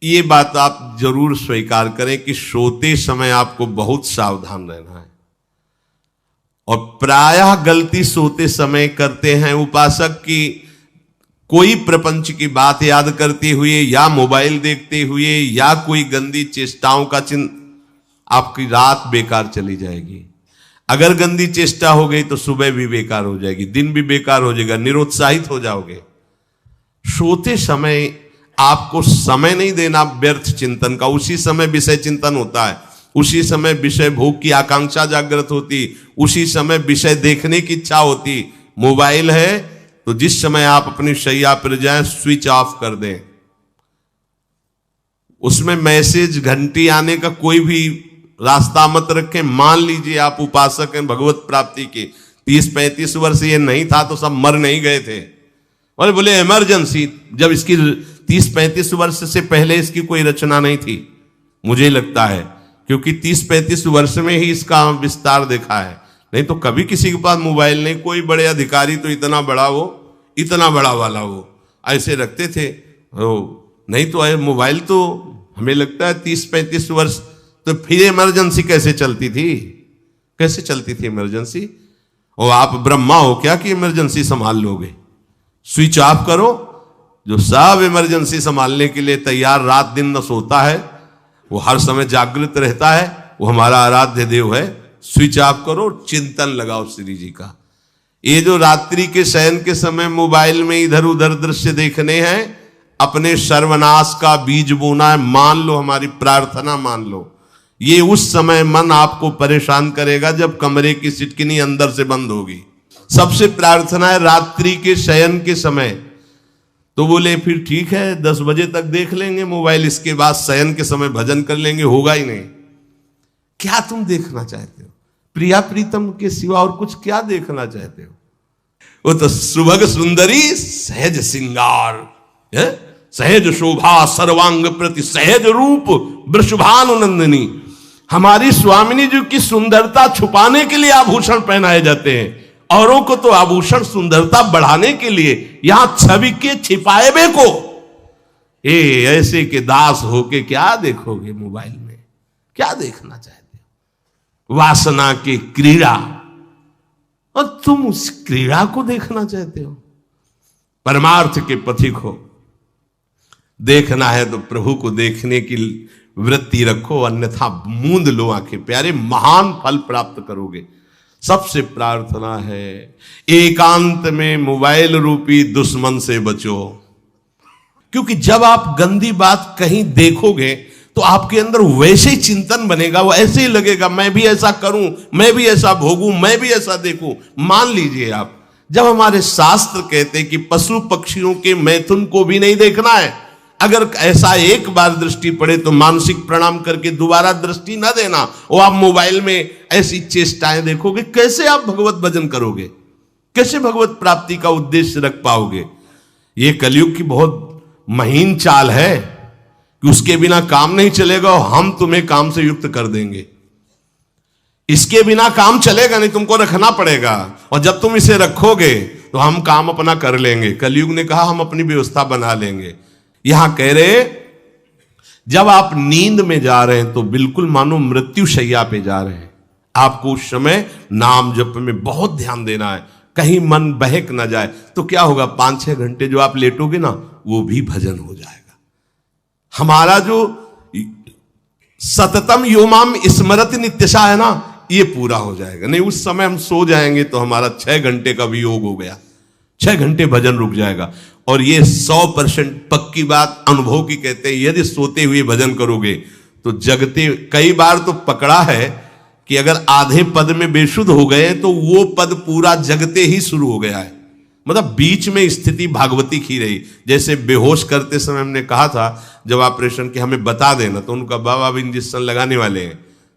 ये बात आप जरूर स्वीकार करें कि सोते समय आपको बहुत सावधान रहना है। और प्रायः गलती सोते समय करते हैं उपासक की, कोई प्रपंच की बात याद करते हुए या मोबाइल देखते हुए या कोई गंदी चेष्टाओं का आपकी रात बेकार चली जाएगी। अगर गंदी चेष्टा हो गई तो सुबह भी बेकार हो जाएगी, दिन भी बेकार हो जाएगा, निरुत्साहित हो जाओगे। सोते समय आपको समय नहीं देना व्यर्थ चिंतन का। उसी समय विषय चिंतन होता है, उसी समय विषय भोग की आकांक्षा जागृत होती, उसी समय विषय देखने की इच्छा होती। मोबाइल है तो जिस समय आप अपनी शैया पर जाएं स्विच ऑफ कर दें। उसमें मैसेज घंटी आने का कोई भी रास्ता मत रखें। मान लीजिए आप उपासक हैं भगवत प्राप्ति के, 30-35 वर्ष ये नहीं था तो सब मर नहीं गए थे। और बोले इमरजेंसी, जब इसकी 30-35 वर्ष से पहले इसकी कोई रचना नहीं थी, मुझे लगता है, क्योंकि 30-35 वर्ष में ही इसका विस्तार देखा है। नहीं तो कभी किसी के पास मोबाइल नहीं। कोई बड़े अधिकारी तो इतना बड़ा वो, इतना बड़ा वाला वो ऐसे रखते थे। नहीं तो मोबाइल तो हमें लगता है 30-35 वर्ष। तो फिर इमरजेंसी कैसे चलती थी? कैसे चलती थी इमरजेंसी? और आप ब्रह्मा हो क्या कि इमरजेंसी संभाल लोगे? स्विच ऑफ करो। जो सब इमरजेंसी संभालने के लिए तैयार रात दिन न सोता है, वो हर समय जागृत रहता है, वो हमारा आराध्य देव है। स्विच ऑफ करो, चिंतन लगाओ श्री जी का। ये जो रात्रि के शयन के समय मोबाइल में इधर उधर दृश्य देखने हैं, अपने सर्वनाश का बीज बोना है। मान लो, हमारी प्रार्थना मान लो, ये उस समय मन आपको परेशान करेगा जब कमरे की सिटकिनी अंदर से बंद होगी। सबसे प्रार्थना है रात्रि के शयन के समय। तो बोले फिर ठीक है 10 बजे तक देख लेंगे मोबाइल, इसके बाद शयन के समय भजन कर लेंगे। होगा ही नहीं। क्या तुम देखना चाहते हो? प्रिया प्रीतम के सिवा और कुछ क्या देखना चाहते हो? वो तो सुभग सुंदरी सहज सिंगार, सहज शोभा सर्वांग प्रति सहज रूप वृषभानुनंदिनी। हमारी स्वामिनी जी की सुंदरता छुपाने के लिए आभूषण पहनाए जाते हैं, औरों को तो आभूषण सुंदरता बढ़ाने के लिए। यहां छवि के छिपाए बे को ऐसे के दास होके क्या देखोगे मोबाइल में? क्या देखना चाहते हो? वासना की क्रीड़ा, और तुम उस क्रीड़ा को देखना चाहते हो? परमार्थ के पथिक हो। देखना है तो प्रभु को देखने की वृत्ति रखो, अन्यथा मूंद लो आंखें। प्यारे, महान फल प्राप्त करोगे। सबसे प्रार्थना है एकांत में मोबाइल रूपी दुश्मन से बचो। क्योंकि जब आप गंदी बात कहीं देखोगे तो आपके अंदर वैसे ही चिंतन बनेगा, वो ऐसे ही लगेगा मैं भी ऐसा करूं, मैं भी ऐसा भोगूं, मैं भी ऐसा देखूं। मान लीजिए आप, जब हमारे शास्त्र कहते हैं कि पशु पक्षियों के मैथुन को भी नहीं देखना है, अगर ऐसा एक बार दृष्टि पड़े तो मानसिक प्रणाम करके दोबारा दृष्टि ना देना। और आप मोबाइल में ऐसी चेष्टाएं देखोगे, कैसे आप भगवत भजन करोगे? कैसे भगवत प्राप्ति का उद्देश्य रख पाओगे? ये कलयुग की बहुत महीन चाल है कि उसके बिना काम नहीं चलेगा और हम तुम्हें काम से युक्त कर देंगे। इसके बिना काम चलेगा नहीं, तुमको रखना पड़ेगा। और जब तुम इसे रखोगे तो हम काम अपना कर लेंगे। कलयुग ने कहा हम अपनी व्यवस्था बना लेंगे। यहां कह रहे जब आप नींद में जा रहे हैं तो बिल्कुल मानो मृत्यु शैया पे जा रहे हैं। आपको उस समय नाम जप में बहुत ध्यान देना है, कहीं मन बहक ना जाए। तो क्या होगा, 5-6 घंटे जो आप लेटोगे ना, वो भी भजन हो जाएगा। हमारा जो सततम योमाम स्मरति नित्यशा है ना, ये पूरा हो जाएगा। नहीं, उस समय हम सो जाएंगे तो हमारा 6 घंटे का वियोग हो गया, 6 घंटे भजन रुक जाएगा। और ये 100% पक्की बात अनुभव की कहते हैं, यदि सोते हुए भजन करोगे तो जगते। कई बार तो पकड़ा है कि अगर आधे पद में बेशुद्ध हो गए तो वो पद पूरा जगते ही शुरू हो गया है। मतलब बीच में स्थिति भागवती की रही। जैसे बेहोश करते समय हमने कहा था जब ऑपरेशन के हमें बता देना, तो उनका बाबा अब इंजेक्शन लगाने वाले हैं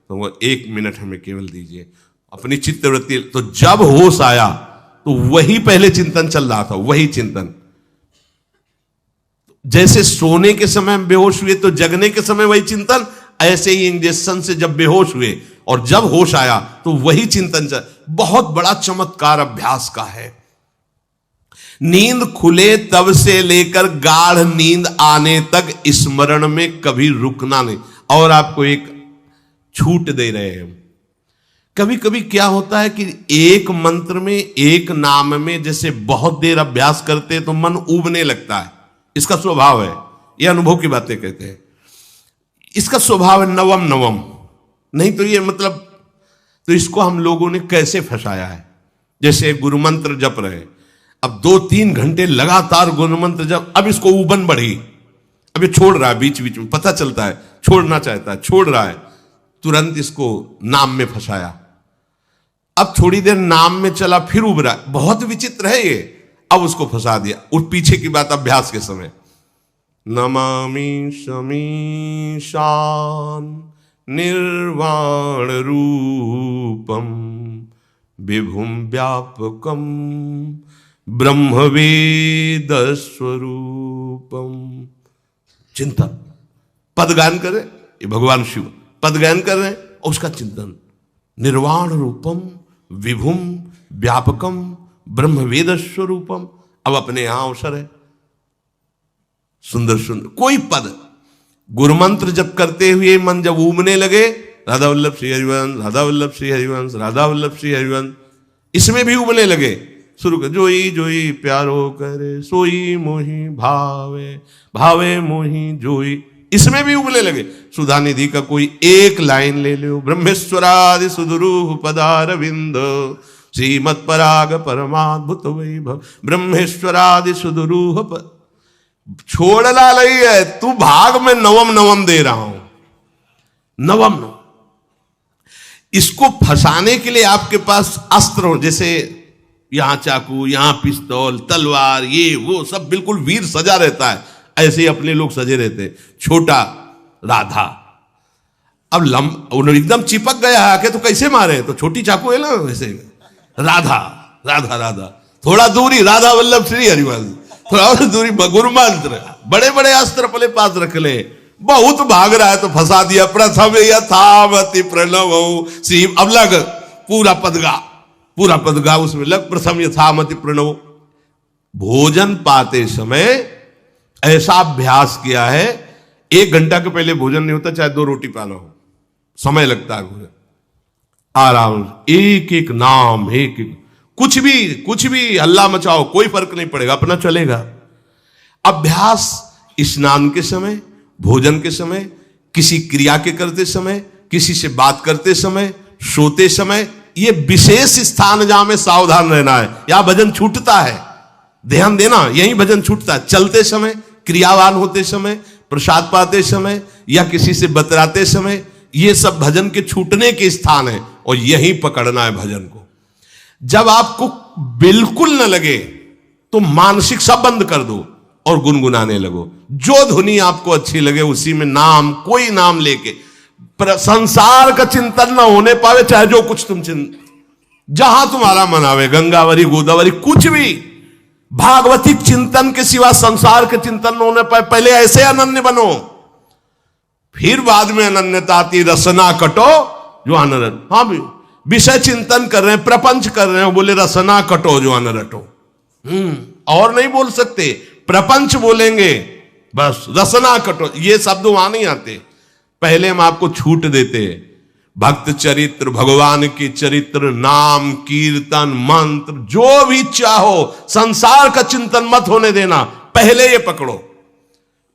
तो वो 1 मिनट हमें केवल दीजिए, अपनी चित्तवृत्ति। तो जब होश आया तो वही पहले चिंतन चल रहा था, वही चिंतन। जैसे सोने के समय हम बेहोश हुए तो जगने के समय वही चिंतन, ऐसे ही इंजेक्शन से जब बेहोश हुए और जब होश आया तो वही चिंतन चल। बहुत बड़ा चमत्कार अभ्यास का है। नींद खुले तब से लेकर गाढ़ नींद आने तक स्मरण में कभी रुकना नहीं। और आपको एक छूट दे रहे हैं। कभी कभी क्या होता है कि एक मंत्र में, एक नाम में जैसे बहुत देर अभ्यास करते हैं तो मन उबने लगता है। इसका स्वभाव है, ये अनुभव की बातें कहते हैं। इसका स्वभाव है नवम नवम, नहीं तो ये मतलब, तो इसको हम लोगों ने कैसे फंसाया है। जैसे गुरु मंत्र जप रहे, अब 2-3 घंटे लगातार गुरु मंत्र जप, अब इसको उबन बढ़ी, अब ये छोड़ रहा है, बीच बीच में पता चलता है छोड़ना चाहता है, छोड़ रहा है, तुरंत इसको नाम में फंसाया। अब थोड़ी देर नाम में चला, फिर उब रहा है, बहुत विचित्र है ये, अब उसको फंसा दिया। और पीछे की बात अभ्यास के समय, नमामि शमीशान निर्वाण रूपम विभुम व्यापकम ब्रह्मवेद स्वरूपम। चिंतन, पद गायन करे, ये भगवान शिव पद गायन कर रहे हैं और उसका चिंतन, निर्वाण रूपम विभुम व्यापकम ब्रह्मवेद स्वरूपम। अब अपने यहां अवसर है, सुंदर सुंदर कोई पद गुरु मंत्र जब करते हुए मन जब उबने लगे, राधा वल्लभ श्री हरिवंश, राधा वल्लभ श्री हरिवंश, राधा वल्लभ श्री हरिवंश, इसमें भी उबने लगे, शुरू कर, जोई जोई प्यारो करे सोई मोही भावे, भावे मोही जोई, इसमें भी उबले लगे। सुधा निधि का कोई एक लाइन ले लो, ब्रह्मेश्वरादि सुदुरूह पदारविंद श्रीमत् पराग परमाद्भुत वैभव, ब्रह्मेश्वरादि सुदुरूह छोड़ना नहीं है, तू भाग में नवम नवम दे रहा हूं, नवम नवम। इसको फंसाने के लिए आपके पास अस्त्र हो, जैसे यहां चाकू, यहां पिस्तौल, तलवार, ये वो सब बिल्कुल वीर सजा रहता है, ऐसे ही अपने लोग सजे रहते। छोटा राधा, अब एकदम चिपक गया आके तो कैसे मारे, तो छोटी चाकू है ना वैसे, राधा राधा राधा, थोड़ा दूरी राधा वल्लभ श्री हरिवंश, थोड़ा और दूरी गुरु मंत्र, बड़े बड़े अस्त्र अपने पास रख ले, बहुत भाग रहा है तो फंसा दिया। प्रथम यथावति प्रणव श्री, अब लग पूरा पद गा, पूरा पद गा, उसमें लग प्रथम यथामति प्रणव। भोजन पाते समय ऐसा अभ्यास किया है, 1 घंटा के पहले भोजन नहीं होता, चाहे 2 रोटी पाना हो, समय लगता है भोजन, आराम, एक एक नाम, एक एक, कुछ भी हल्ला मचाओ, कोई फर्क नहीं पड़ेगा, अपना चलेगा। अभ्यास स्नान के समय, भोजन के समय, किसी क्रिया के करते समय, किसी से बात करते समय, सोते समय, ये विशेष स्थान जहां में सावधान रहना है। यहां भजन छूटता है, ध्यान देना, यही भजन छूटता है। चलते समय, क्रियावान होते समय, प्रसाद पाते समय या किसी से बतराते समय, ये सब भजन के छूटने के स्थान है और यही पकड़ना है भजन को। जब आपको बिल्कुल न लगे तो मानसिक सब बंद कर दो और गुनगुनाने लगो, जो धुनी आपको अच्छी लगे उसी में नाम, कोई नाम लेके, संसार का चिंतन ना होने पावे, चाहे जो कुछ तुम जहां तुम्हारा मन आवे, गंगावरी गोदावरी, कुछ भी, भागवतिक चिंतन के सिवा संसार के चिंतन न होने पाए। पहले ऐसे अनन्य बनो, फिर बाद में अनन्यता आती, रसना कटो जो अनरट। हाँ भी विषय चिंतन कर रहे हैं, प्रपंच कर रहे हैं, बोले रसना कटो जो अनरटो, और नहीं बोल सकते, प्रपंच बोलेंगे बस, रसना कटो, ये शब्द वहां नहीं आते। पहले हम आपको छूट देते, भक्त चरित्र, भगवान की चरित्र, नाम कीर्तन मंत्र, जो भी चाहो, संसार का चिंतन मत होने देना, पहले ये पकड़ो,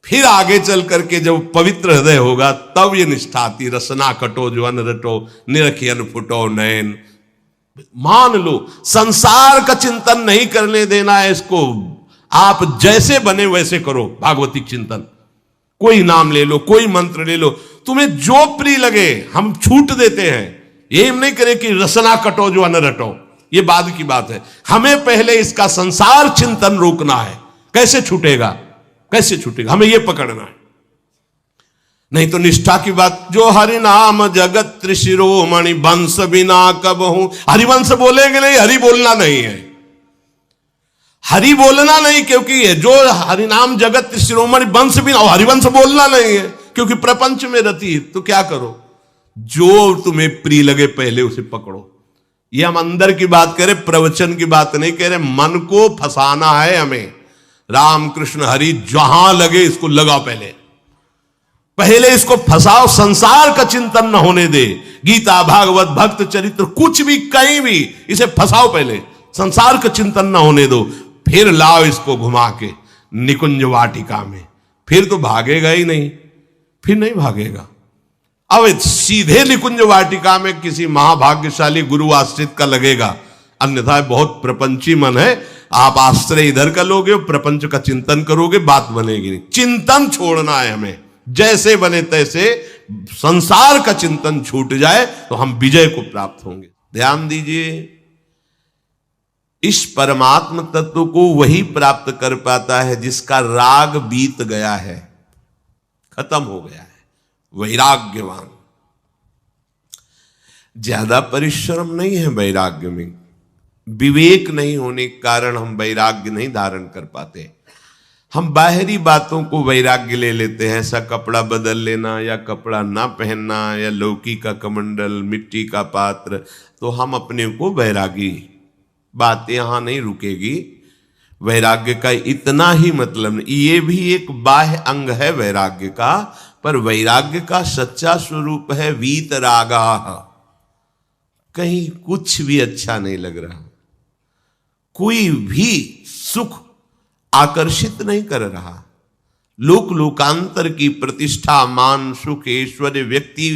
फिर आगे चल करके जब पवित्र हृदय होगा तब ये निष्ठा आती, रसना कटो जो अन रटो, निरखियन फुटो नयन। मान लो संसार का चिंतन नहीं करने देना है इसको, आप जैसे बने वैसे करो भागवतिक चिंतन, कोई नाम ले लो, कोई मंत्र ले लो, तुम्हें जो प्रिय लगे, हम छूट देते हैं। ये हम नहीं करें कि रसना कटो जो अन रटो, ये बाद की बात है, हमें पहले इसका संसार चिंतन रोकना है। कैसे छूटेगा, कैसे छूटेगा, हमें यह पकड़ना है, नहीं तो निष्ठा की बात। जो हरि नाम जगत त्रिशिरोमणि वंश बिना कबहू, हरिवंश बोलेंगे नहीं, हरि बोलना नहीं है, हरि बोलना नहीं, क्योंकि जो हरिनाम जगत त्रिशिरोमणि वंश बिना, हरिवंश बोलना नहीं है क्योंकि प्रपंच में रति। तो क्या करो, जो तुम्हें प्रिय लगे पहले उसे पकड़ो। ये हम अंदर की बात कह रहे, प्रवचन की बात नहीं कह रहे। मन को फंसाना है हमें। राम कृष्ण हरि जहां लगे इसको लगाओ, पहले इसको फंसाओ, संसार का चिंतन न होने दे। गीता भागवत भक्त चरित्र कुछ भी कहीं भी इसे फंसाओ, पहले संसार का चिंतन न होने दो, फिर लाओ इसको घुमा के निकुंज वाटिका में। फिर तो भागेगा ही नहीं, फिर नहीं भागेगा। अब सीधे निकुंज वाटिका में किसी महाभाग्यशाली गुरु आश्रित का लगेगा, अन्यथा बहुत प्रपंची मन है। आप आश्रय इधर का लोगे, प्रपंच का चिंतन करोगे, बात बनेगी नहीं। चिंतन छोड़ना है हमें, जैसे बने तैसे संसार का चिंतन छूट जाए तो हम विजय को प्राप्त होंगे। ध्यान दीजिए, इस परमात्म तत्व को वही प्राप्त कर पाता है जिसका राग बीत गया है, खत्म हो गया है, वैराग्यवान। ज्यादा परिश्रम नहीं है वैराग्य में, विवेक नहीं होने के कारण हम वैराग्य नहीं धारण कर पाते। हम बाहरी बातों को वैराग्य ले लेते हैं, ऐसा कपड़ा बदल लेना या कपड़ा ना पहनना या लौकी का कमंडल, मिट्टी का पात्र, तो हम अपने को वैरागी। बात यहां नहीं रुकेगी। वैराग्य का इतना ही मतलब नहीं, ये भी एक बाह्य अंग है वैराग्य का, पर वैराग्य का सच्चा स्वरूप है वीतरागा। कहीं कुछ भी अच्छा नहीं लग रहा, कोई भी सुख आकर्षित नहीं कर रहा, लोक लोकांतर की प्रतिष्ठा, मान, सुख, ऐश्वर्य, व्यक्ति,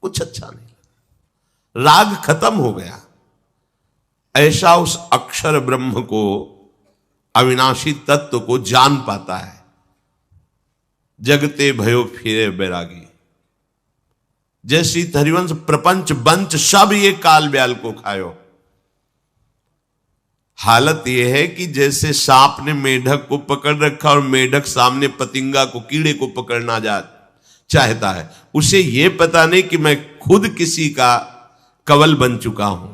कुछ अच्छा नहीं। राग खत्म हो गया। ऐसा उस अक्षर ब्रह्म को, अविनाशी तत्व को जान पाता है। जगते भयो फिरे बैरागी। जैसी हरिवंश प्रपंच बंच सब ये काल ब्याल को खायो। हालत यह है कि जैसे सांप ने मेढक को पकड़ रखा और मेढक सामने पतिंगा को, कीड़े को पकड़ना चाहता है। उसे यह पता नहीं कि मैं खुद किसी का कवल बन चुका हूं,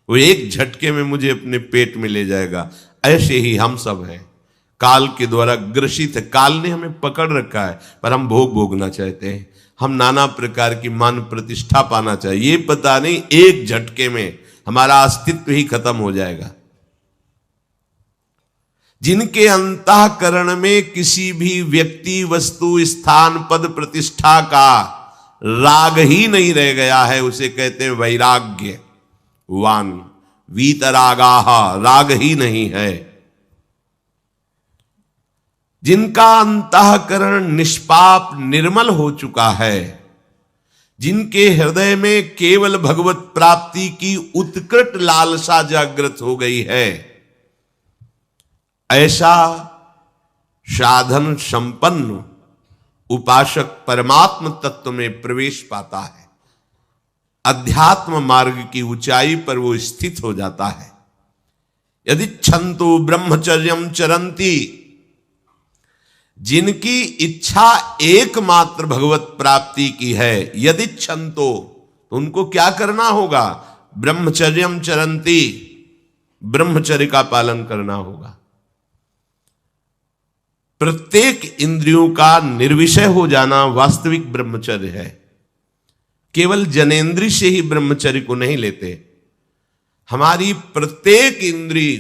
वो एक झटके में मुझे अपने पेट में ले जाएगा। ऐसे ही हम सब हैं, काल के द्वारा ग्रसित है। काल ने हमें पकड़ रखा है, पर हम भोग भोगना चाहते हैं। हम नाना प्रकार की मान प्रतिष्ठा पाना चाहिए, ये पता नहीं एक झटके में हमारा अस्तित्व ही खत्म हो जाएगा। जिनके अंतःकरण में किसी भी व्यक्ति, वस्तु, स्थान, पद, प्रतिष्ठा का राग ही नहीं रह गया है, उसे कहते हैं वैराग्यवान। वीतरागाः, राग ही नहीं है। जिनका अंतःकरण निष्पाप निर्मल हो चुका है, जिनके हृदय में केवल भगवत प्राप्ति की उत्कट लालसा जागृत हो गई है, ऐसा साधन संपन्न उपासक परमात्म तत्व में प्रवेश पाता है। अध्यात्म मार्ग की ऊंचाई पर वो स्थित हो जाता है। यदि छंतु ब्रह्मचर्यम चरंती, जिनकी इच्छा एकमात्र भगवत प्राप्ति की है, यदि छंतो, तो उनको क्या करना होगा? ब्रह्मचर्यम चरंती, ब्रह्मचर्य का पालन करना होगा। प्रत्येक इंद्रियों का निर्विषय हो जाना वास्तविक ब्रह्मचर्य है। केवल जनेंद्रिय से ही ब्रह्मचर्य को नहीं लेते। हमारी प्रत्येक इंद्रिय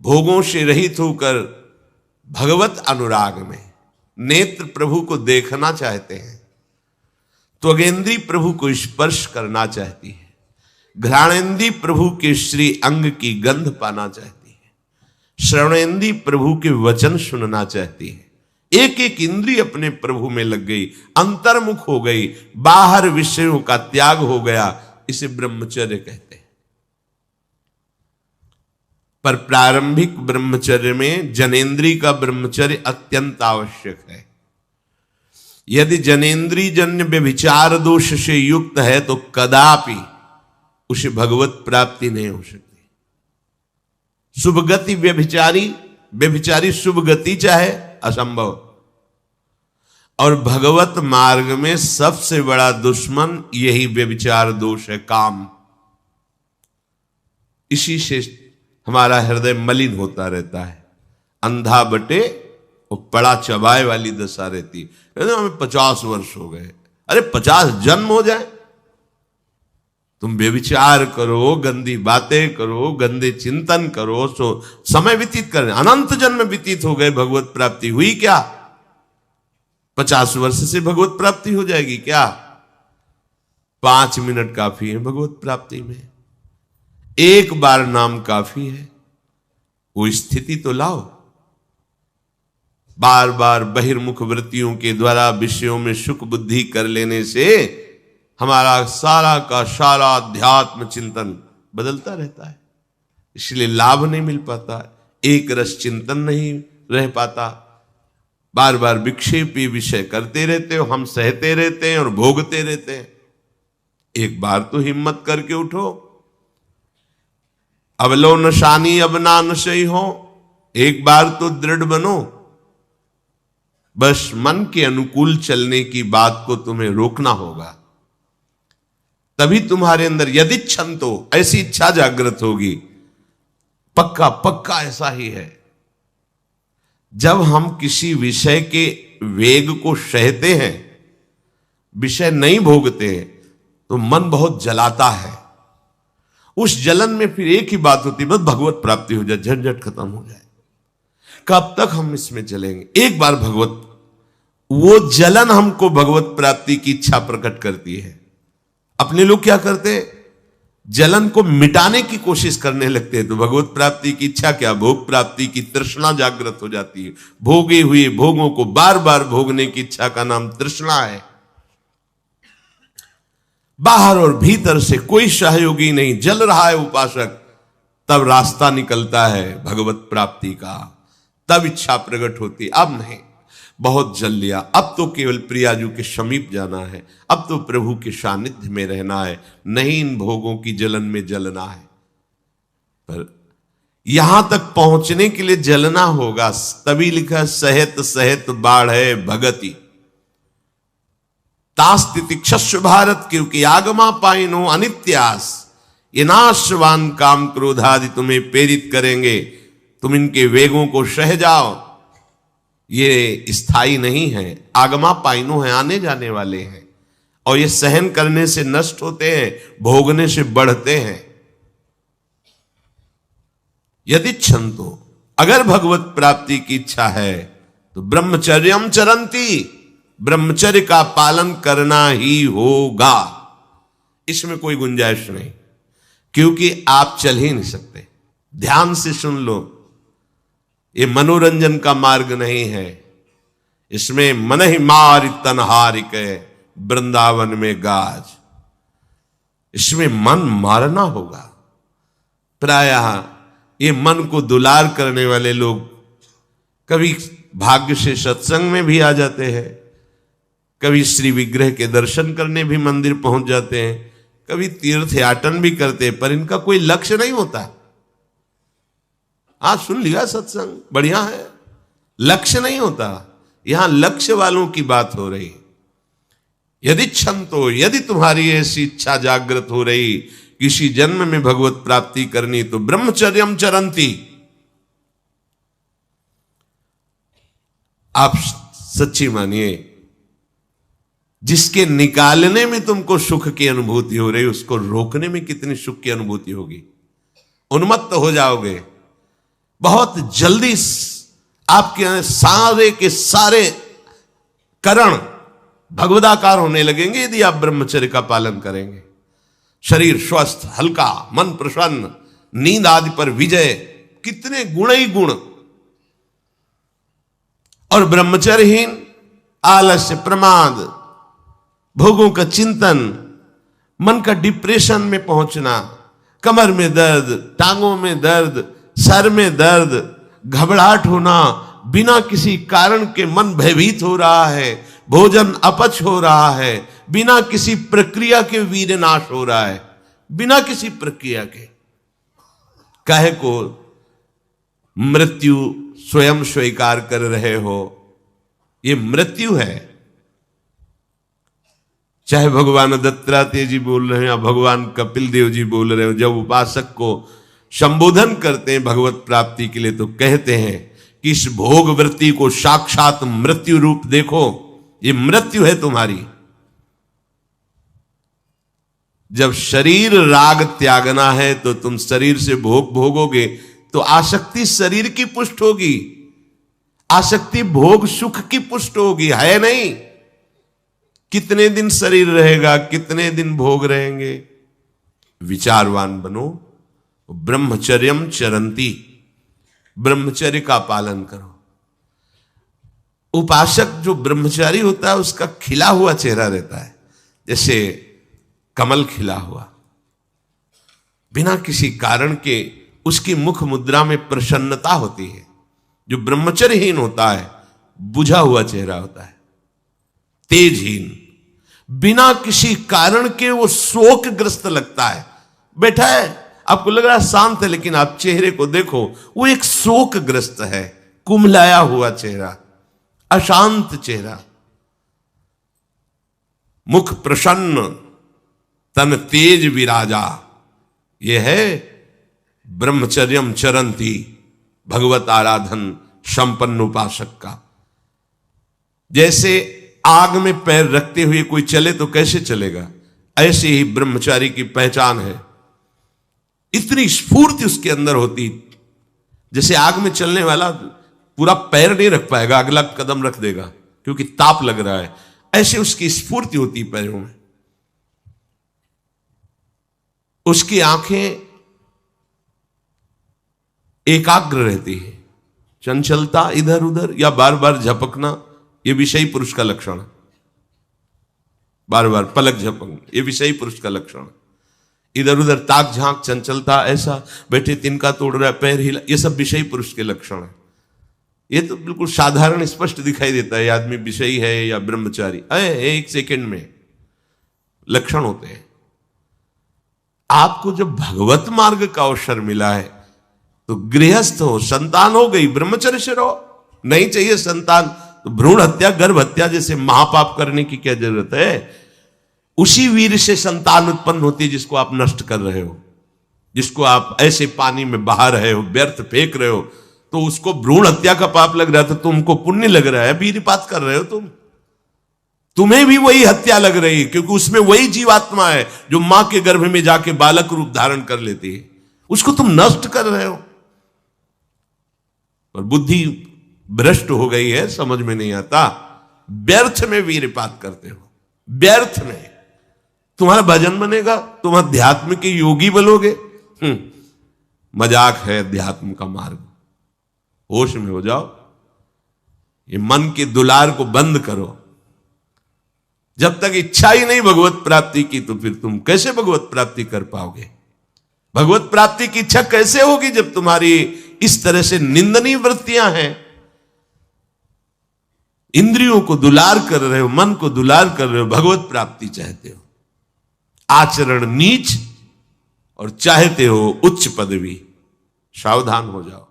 भोगों से रहित होकर भगवत अनुराग में, नेत्र प्रभु को देखना चाहते हैं, त्वगेंद्री प्रभु को स्पर्श करना चाहती है, घ्राणेंद्री प्रभु के श्री अंग की गंध पाना चाहती है, श्रवणेंद्री प्रभु के वचन सुनना चाहती है। एक एक इंद्रिय अपने प्रभु में लग गई, अंतर्मुख हो गई, बाहर विषयों का त्याग हो गया। इसे ब्रह्मचर्य कहते हैं। पर प्रारंभिक ब्रह्मचर्य में जनेंद्रिय का ब्रह्मचर्य अत्यंत आवश्यक है। यदि जनेंद्रिय जन्य व्यभिचार दोष से युक्त है तो कदापि उसे भगवत प्राप्ति नहीं हो सकती। शुभ गति व्यभिचारी शुभ गति चाहे असंभव। और भगवत मार्ग में सबसे बड़ा दुश्मन यही व्यभिचार दोष है, काम। इसी से हमारा हृदय मलिन होता रहता है। अंधा बटे वो पड़ा चबाए वाली दशा रहती है। हमें 50 वर्ष हो गए, अरे 50 जन्म हो जाए तुम व्यभिचार करो, गंदी बातें करो, गंदे चिंतन करो, सो समय व्यतीत कर, अनंत जन्म व्यतीत हो गए, भगवत प्राप्ति हुई क्या? 50 वर्ष से भगवत प्राप्ति हो जाएगी क्या? 5 मिनट काफी है भगवत प्राप्ति में, एक बार नाम काफी है। वो स्थिति तो लाओ। बार बार बहिर्मुख वृत्तियों के द्वारा विषयों में सुख बुद्धि कर लेने से हमारा सारा का सारा अध्यात्म चिंतन बदलता रहता है, इसलिए लाभ नहीं मिल पाता, एक रस चिंतन नहीं रह पाता। बार बार विक्षेपी विषय करते रहते हो, हम सहते रहते हैं और भोगते रहते हैं। एक बार तो हिम्मत करके उठो, अवलो नशानी अब ना नशई हो, एक बार तो दृढ़ बनो। बस मन के अनुकूल चलने की बात को तुम्हें रोकना होगा, तभी तुम्हारे अंदर यदि क्षण तो ऐसी इच्छा जागृत होगी। पक्का पक्का ऐसा ही है। जब हम किसी विषय के वेग को सहते हैं, विषय नहीं भोगते हैं, तो मन बहुत जलाता है। उस जलन में फिर एक ही बात होती है, बस भगवत प्राप्ति हो जाए, झंझट खत्म हो जाए। कब तक हम इसमें चलेंगे? एक बार भगवत, वो जलन हमको भगवत प्राप्ति की इच्छा प्रकट करती है। अपने लोग क्या करते, जलन को मिटाने की कोशिश करने लगते हैं, तो भगवत प्राप्ति की इच्छा क्या, भोग प्राप्ति की तृष्णा जागृत हो जाती है। भोगे हुए भोगों को बार बार भोगने की इच्छा का नाम तृष्णा है। बाहर और भीतर से कोई सहयोगी नहीं, जल रहा है उपासक, तब रास्ता निकलता है भगवत प्राप्ति का, तब इच्छा प्रकट होती। अब नहीं, बहुत जल लिया, अब तो केवल प्रियाजू के समीप जाना है, अब तो प्रभु के सानिध्य में रहना है, नहीं इन भोगों की जलन में जलना है। पर यहां तक पहुंचने के लिए जलना होगा, तभी लिखा सहित सहित बाढ़ है भगति तास्तिति क्षस्व भारत, क्योंकि आगमा पाइनो अनित्यास, ये नाशवान काम क्रोधादि तुम्हें प्रेरित करेंगे, तुम इनके वेगों को सह जाओ। ये स्थायी नहीं है, आगमा पाइनो है, आने जाने वाले हैं, और ये सहन करने से नष्ट होते हैं, भोगने से बढ़ते हैं। यदि क्षंतो, अगर भगवत प्राप्ति की इच्छा है तो ब्रह्मचर्यम चरंती, ब्रह्मचर्य का पालन करना ही होगा, इसमें कोई गुंजाइश नहीं, क्योंकि आप चल ही नहीं सकते। ध्यान से सुन लो, ये मनोरंजन का मार्ग नहीं है, इसमें मन ही मार तन हारिक वृंदावन में गाज, इसमें मन मारना होगा। प्रायः ये मन को दुलार करने वाले लोग कभी भाग्य से सत्संग में भी आ जाते हैं, कभी श्री विग्रह के दर्शन करने भी मंदिर पहुंच जाते हैं, कभी तीर्थ याटन भी करते हैं, पर इनका कोई लक्ष्य नहीं होता। आज सुन लिया सत्संग, बढ़िया है, लक्ष्य नहीं होता। यहां लक्ष्य वालों की बात हो रही। यदि क्षण तो, यदि तुम्हारी ऐसी इच्छा जागृत हो रही किसी जन्म में भगवत प्राप्ति करनी, तो ब्रह्मचर्यम चरंती, आप सच्ची मानिए, जिसके निकालने में तुमको सुख की अनुभूति हो रही, उसको रोकने में कितनी सुख की अनुभूति होगी। उन्मत्त हो जाओगे, बहुत जल्दी आपके सारे के सारे करण भगवदाकार होने लगेंगे यदि आप ब्रह्मचर्य का पालन करेंगे। शरीर स्वस्थ, हल्का, मन प्रसन्न, नींद आदि पर विजय, कितने गुण ही गुण। और ब्रह्मचर्यहीन आलस्य, प्रमाद, भोगों का चिंतन, मन का डिप्रेशन में पहुंचना, कमर में दर्द, टांगों में दर्द, सर में दर्द, घबराहट होना, बिना किसी कारण के मन भयभीत हो रहा है, भोजन अपच हो रहा है, बिना किसी प्रक्रिया के वीर नाश हो रहा है, बिना किसी प्रक्रिया के। काहे को मृत्यु स्वयं स्वीकार कर रहे हो, ये मृत्यु है। चाहे भगवान दत्तात्रेय जी बोल रहे हैं या भगवान कपिल देव जी बोल रहे हो, जब उपासक को संबोधन करते हैं भगवत प्राप्ति के लिए, तो कहते हैं कि इस भोग वृत्ति को साक्षात मृत्यु रूप देखो, ये मृत्यु है तुम्हारी। जब शरीर राग त्यागना है तो तुम शरीर से भोग भोगोगे तो आसक्ति शरीर की पुष्ट होगी, आसक्ति भोग सुख की पुष्ट होगी, है नहीं। कितने दिन शरीर रहेगा, कितने दिन भोग रहेंगे। विचारवान बनो, ब्रह्मचर्यम चरंती, ब्रह्मचर्य का पालन करो। उपासक जो ब्रह्मचारी होता है उसका खिला हुआ चेहरा रहता है, जैसे कमल खिला हुआ, बिना किसी कारण के उसकी मुख मुद्रा में प्रसन्नता होती है। जो ब्रह्मचर्यहीन होता है बुझा हुआ चेहरा होता है, तेजहीन, बिना किसी कारण के वो शोकग्रस्त लगता है। बैठा है, आपको लग रहा है शांत है, लेकिन आप चेहरे को देखो, वो एक शोकग्रस्त है, कुम्हलाया हुआ चेहरा, अशांत चेहरा। मुख प्रसन्न, तन तेज विराजा, यह है ब्रह्मचर्यम चरंती, भगवत आराधन संपन्न उपासक का। जैसे आग में पैर रखते हुए कोई चले तो कैसे चलेगा, ऐसे ही ब्रह्मचारी की पहचान है। इतनी स्फूर्ति उसके अंदर होती, जैसे आग में चलने वाला पूरा पैर नहीं रख पाएगा, अगला कदम रख देगा क्योंकि ताप लग रहा है, ऐसे उसकी स्फूर्ति होती पैरों में। उसकी आंखें एकाग्र रहती है, चंचलता इधर उधर या बार बार झपकना, यह विषयी पुरुष का लक्षण है। बार बार पलक झपकना, यह विषयी पुरुष का लक्षण है। इधर उधर ताक झांक, चंचलता, ऐसा बैठे तिनका तोड़ रहा है, पैर हिला, यह सब विषयी पुरुष के लक्षण है। यह तो बिल्कुल साधारण स्पष्ट दिखाई देता है आदमी विषयी है या ब्रह्मचारी, एक सेकंड में लक्षण होते हैं। आपको जब भगवत मार्ग का अवसर मिला है तो गृहस्थ हो, संतान हो गई, ब्रह्मचर्य से रहो। नहीं चाहिए संतान तो भ्रूण हत्या, गर्भ हत्या जैसे महापाप करने की क्या जरूरत है। उसी वीर से संतान उत्पन्न होती है जिसको आप नष्ट कर रहे हो, जिसको आप ऐसे पानी में बहा रहे हो, व्यर्थ फेंक रहे हो, तो उसको भ्रूण हत्या का पाप लग रहा है, तो तुमको पुण्य लग रहा है, वीरपात कर रहे हो तुम्हें भी वही हत्या लग रही है, क्योंकि उसमें वही जीवात्मा है जो मां के गर्भ में जाके बालक रूप धारण कर लेती है, उसको तुम नष्ट कर रहे हो। और बुद्धि भ्रष्ट हो गई है, समझ में नहीं आता, व्यर्थ में वीरपात करते हो, व्यर्थ में। तुम्हारा भजन बनेगा, तुम अध्यात्म के योगी बनोगे, मजाक है अध्यात्म का मार्ग। होश में हो जाओ, ये मन के दुलार को बंद करो। जब तक इच्छा ही नहीं भगवत प्राप्ति की, तो फिर तुम कैसे भगवत प्राप्ति कर पाओगे। भगवत प्राप्ति की इच्छा कैसे होगी जब तुम्हारी इस तरह से निंदनीय वृत्तियां हैं। इंद्रियों को दुलार कर रहे हो, मन को दुलार कर रहे हो, भगवत प्राप्ति चाहते हो, आचरण नीच और चाहते हो उच्च पदवी। सावधान हो जाओ।